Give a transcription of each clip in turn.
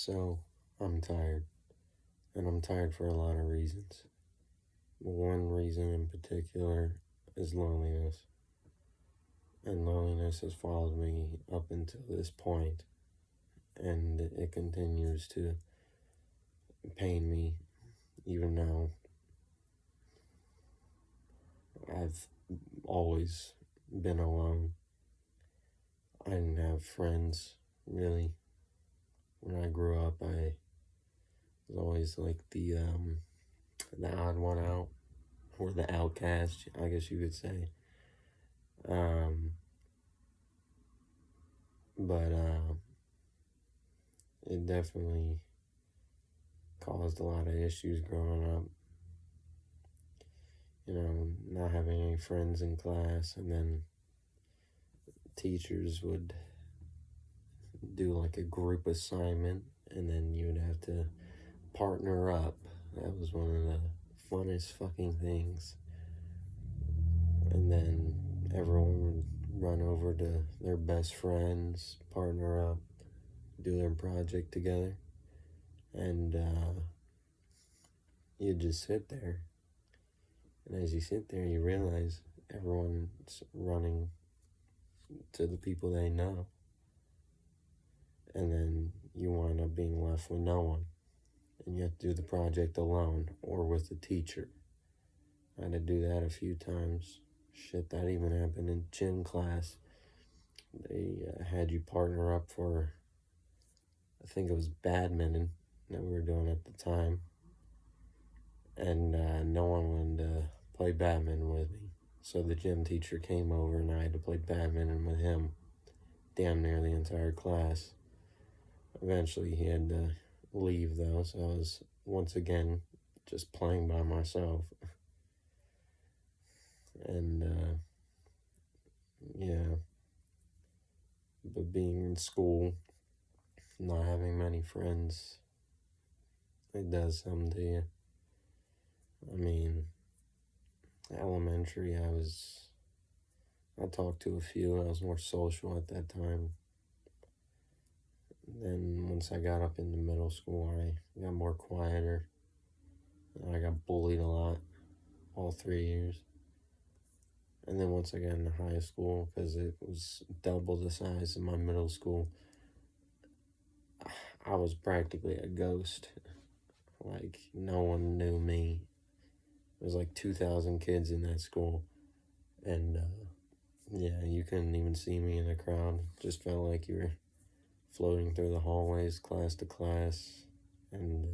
So, I'm tired, and I'm tired for a lot of reasons. One reason in particular is loneliness, and loneliness has followed me up until this point, and it continues to pain me even now. I've always been alone. I didn't have friends, really. When I grew up, I was always like the odd one out, or the outcast, I guess you could say. Um, but it definitely caused a lot of issues growing up. Not having any friends in class, and then teachers would do like a group assignment, and then you would have to partner up. That was one of the funnest fucking things. And then everyone would run over to their best friends, partner up, do their project together, and you just sit there. And as you sit there, you realize everyone's running to the people they know. And then you wind up being left with no one. And you have to do the project alone or with the teacher. I had to do that a few times. Shit, that even happened in gym class. They had you partner up for, I think it was badminton that we were doing at the time. And no one wanted to play badminton with me. So the gym teacher came over and I had to play badminton with him damn near the entire class. Eventually he had to leave though, so I was once again just playing by myself. And yeah, but being in school, not having many friends, it does something to you. I mean, elementary, I talked to a few. I was more social at that time. Then once I got up into middle school, I got more quieter. I got bullied a lot all 3 years. And then once I got into high school, because it was double the size of my middle school, I was practically a ghost. Like, no one knew me. There was like 2,000 kids in that school. And yeah, you couldn't even see me in the crowd. Just felt like you were floating through the hallways, class to class. And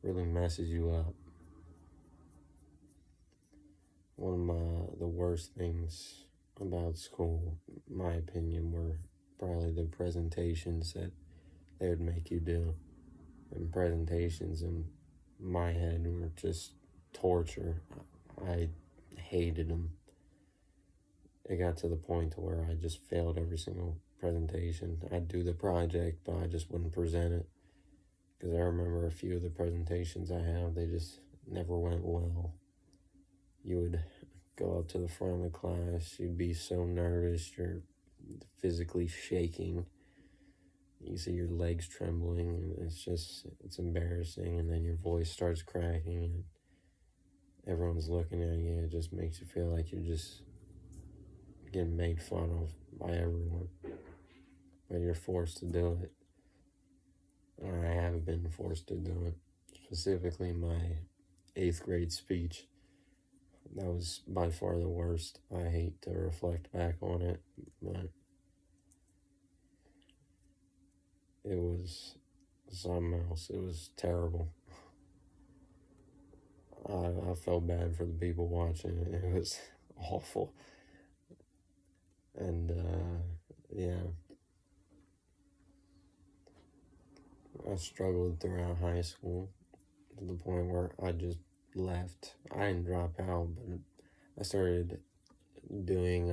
really messes you up. One of the worst things about school, in my opinion, were probably the presentations that they would make you do. And presentations in my head were just torture. I hated them. It got to the point to where I just failed every single presentation. I'd do the project, but I just wouldn't present it. Because I remember a few of the presentations I have, they just never went well. You would go up to the front of the class, you'd be so nervous, you're physically shaking. You see your legs trembling, and it's embarrassing, and then your voice starts cracking, and everyone's looking at you. It just makes you feel like you're just getting made fun of by everyone, but you're forced to do it. And I have been forced to do it. Specifically my 8th grade speech. That was by far the worst. I hate to reflect back on it, but it was something else. It was terrible. I felt bad for the people watching it. It was awful. And yeah, I struggled throughout high school to the point where I just left. I didn't drop out, but I started doing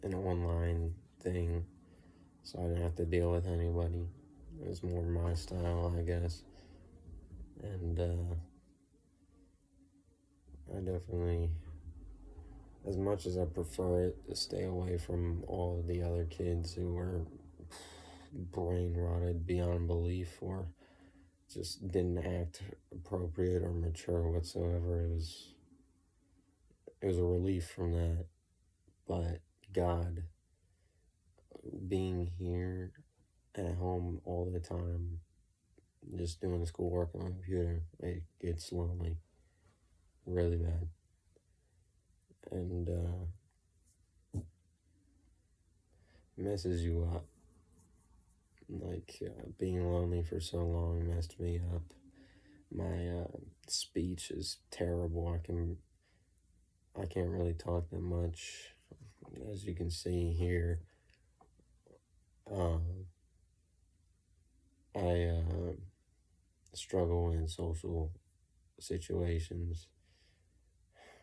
an online thing, so I didn't have to deal with anybody. It was more my style, I guess. And I definitely as much as I prefer it to stay away from all of the other kids who were brain rotted beyond belief or just didn't act appropriate or mature whatsoever, it was a relief from that. But God, being here at home all the time, just doing schoolwork on the computer, it gets lonely really bad. And messes you up. Like, being lonely for so long messed me up. My speech is terrible. I can't really talk that much. As you can see here, I struggle in social situations.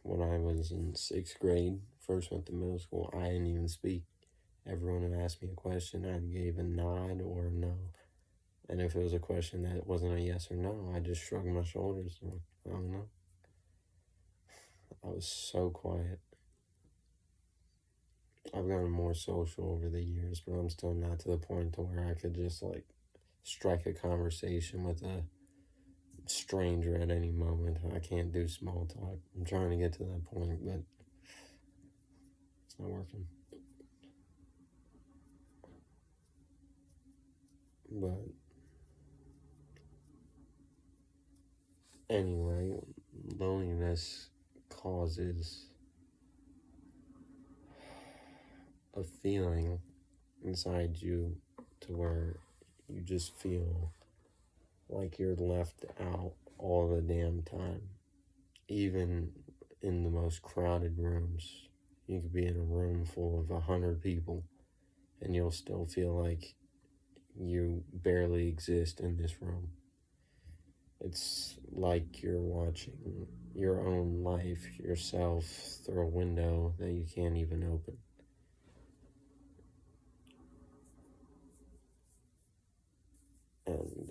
When I was in 6th grade, first went to middle school, I didn't even speak. Everyone who asked me a question, I gave a nod or a no. And if it was a question that wasn't a yes or no, I just shrugged my shoulders. I don't know. I was so quiet. I've gotten more social over the years, but I'm still not to the point to where I could just like strike a conversation with a stranger at any moment. I can't do small talk. I'm trying to get to that point, but it's not working. But anyway, loneliness causes a feeling inside you to where you just feel like you're left out all the damn time. Even in the most crowded rooms, you could be in a room full of 100 people and you'll still feel like you barely exist in this room. It's like you're watching your own life, yourself, through a window that you can't even open. And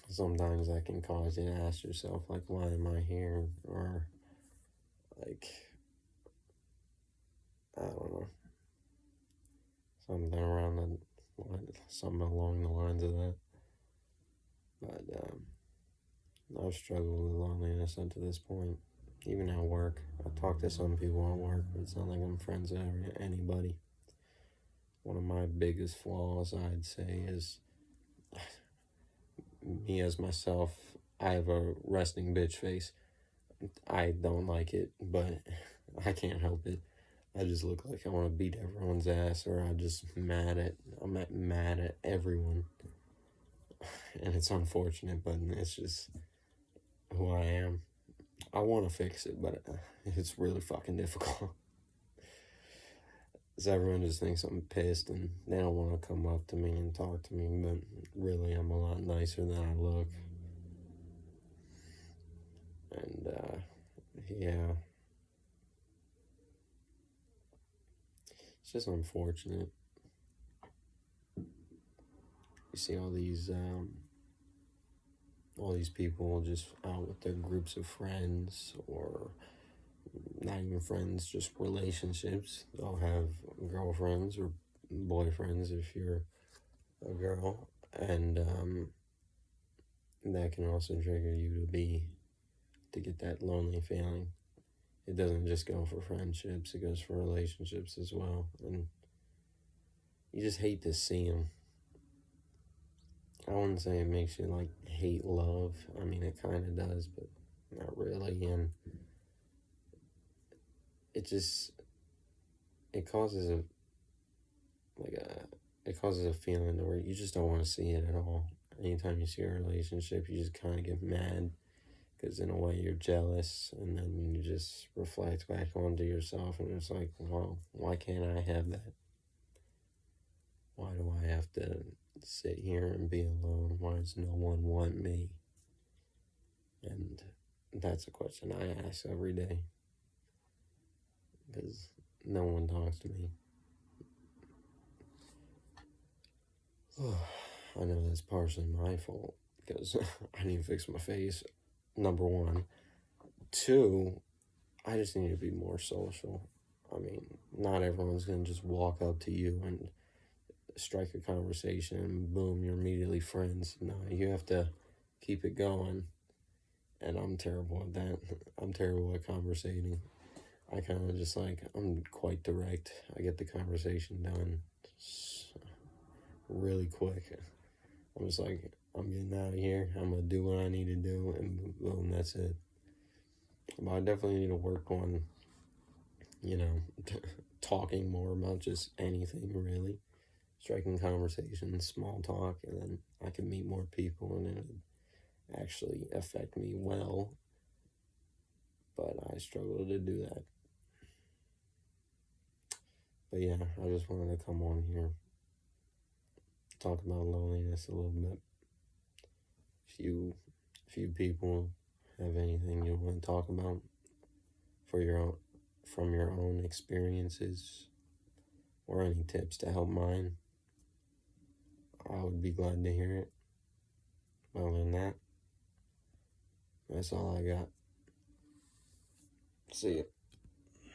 sometimes that can cause you to ask yourself, like, why am I here? Or, like, I don't know, something along the lines of that. But I've struggled with loneliness up to this point, even at work. I talk to some people at work, but it's not like I'm friends with anybody. One of my biggest flaws, I'd say, is me as myself. I have a resting bitch face. I don't like it, but I can't help it. I just look like I want to beat everyone's ass, or I'm mad at everyone. And it's unfortunate, but it's just who I am. I want to fix it, but it's really fucking difficult. Because everyone just thinks I'm pissed and they don't want to come up to me and talk to me, but really I'm a lot nicer than I look. And, yeah. It's just unfortunate. You see all these people just out with their groups of friends, or not even friends, just relationships. They'll have girlfriends or boyfriends if you're a girl, and that can also trigger you to get that lonely feeling. It doesn't just go for friendships, it goes for relationships as well, and you just hate to see them. I wouldn't say it makes you like hate love. I mean, it kind of does, but not really. And it causes a feeling where you just don't want to see it at all. Anytime you see a relationship, you just kind of get mad because in a way you're jealous, and then you just reflect back onto yourself, and it's like, well, why can't I have that? Why do I have to sit here and be alone? Why does no one want me? And that's a question I ask every day, because no one talks to me. I know that's partially my fault, because I need to fix my face, number one. Two, I just need to be more social. I mean, not everyone's gonna just walk up to you and strike a conversation and boom, you're immediately friends. No, you have to keep it going. And I'm terrible at that. I'm terrible at conversating. I kind of just like, I'm quite direct. I get the conversation done really quick. I'm just like, I'm getting out of here. I'm going to do what I need to do, and boom, that's it. But I definitely need to work on, talking more about just anything, really. Striking conversations, small talk, and then I can meet more people, and it would actually affect me well. But I struggle to do that. But yeah, I just wanted to come on here, talk about loneliness a little bit. Few people have anything you want to talk about from your own experiences, or any tips to help mine, I would be glad to hear it. Other than that, that's all I got. See ya.